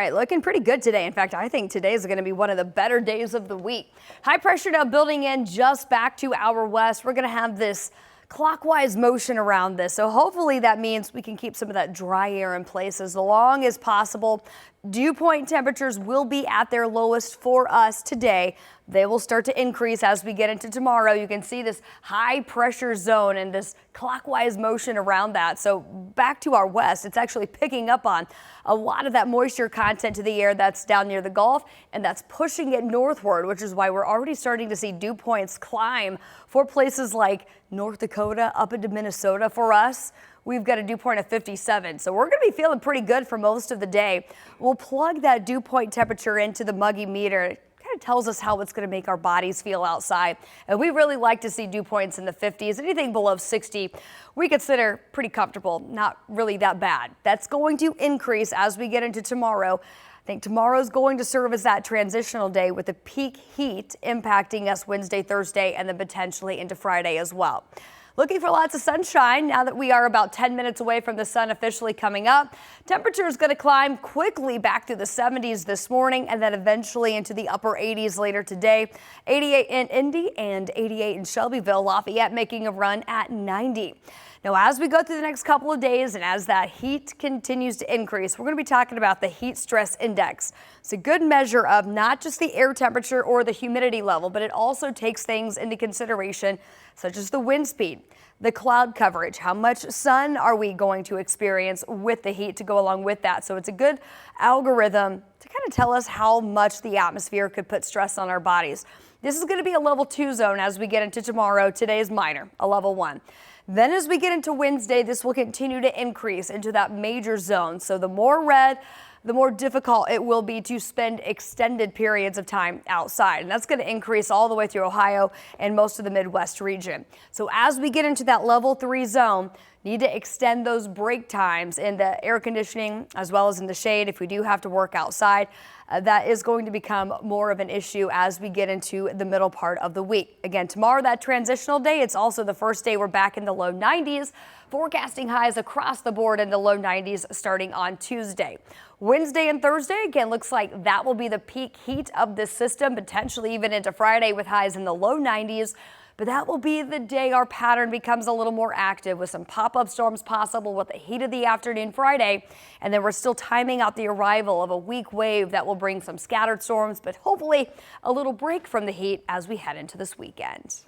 All right, looking pretty good today. In fact, I think today is going to be one of the better days of the week. High pressure now building in just back to our west. We're going to have this clockwise motion around this. So hopefully that means we can keep some of that dry air in place as long as possible. Dew point temperatures will be at their lowest for us today. They will start to increase as we get into tomorrow. You can see this high pressure zone and this clockwise motion around that. So back to our west, it's actually picking up on a lot of that moisture content to the air that's down near the Gulf, and that's pushing it northward, which is why we're already starting to see dew points climb for places like North Dakota up into Minnesota. For us, we've got a dew point of 57, so we're going to be feeling pretty good for most of the day. We'll plug that dew point temperature into the muggy meter. It kind of tells us how it's going to make our bodies feel outside, and we really like to see dew points in the 50s. Anything below 60 we consider pretty comfortable, not really that bad. That's going to increase as we get into tomorrow. I think tomorrow's going to serve as that transitional day with the peak heat impacting us Wednesday, Thursday, and then potentially into Friday as well. Looking for lots of sunshine now that we are about 10 minutes away from the sun officially coming up. Temperature is going to climb quickly back to the 70s this morning and then eventually into the upper 80s later today. 88 in Indy and 88 in Shelbyville. Lafayette making a run at 90. Now, as we go through the next couple of days and as that heat continues to increase, we're going to be talking about the heat stress index. It's a good measure of not just the air temperature or the humidity level, but it also takes things into consideration such as the wind speed, the cloud coverage, how much sun are we going to experience with the heat to go along with that. So it's a good algorithm to kind of tell us how much the atmosphere could put stress on our bodies. This is going to be a level 2 zone as we get into tomorrow. Today is minor, a level 1. Then as we get into Wednesday, this will continue to increase into that major zone. So the more red, the more difficult it will be to spend extended periods of time outside. And that's going to increase all the way through Ohio and most of the Midwest region. So as we get into that level 3 zone, need to extend those break times in the air conditioning as well as in the shade if we do have to work outside. That is going to become more of an issue as we get into the middle part of the week. Again, tomorrow, that transitional day, it's also the first day we're back in the low 90s. Forecasting highs across the board in the low 90s starting on Tuesday. Wednesday and Thursday, again, looks like that will be the peak heat of this system, potentially even into Friday with highs in the low 90s. But that will be the day our pattern becomes a little more active with some pop-up storms possible with the heat of the afternoon Friday. And then we're still timing out the arrival of a weak wave that will bring some scattered storms, but hopefully a little break from the heat as we head into this weekend.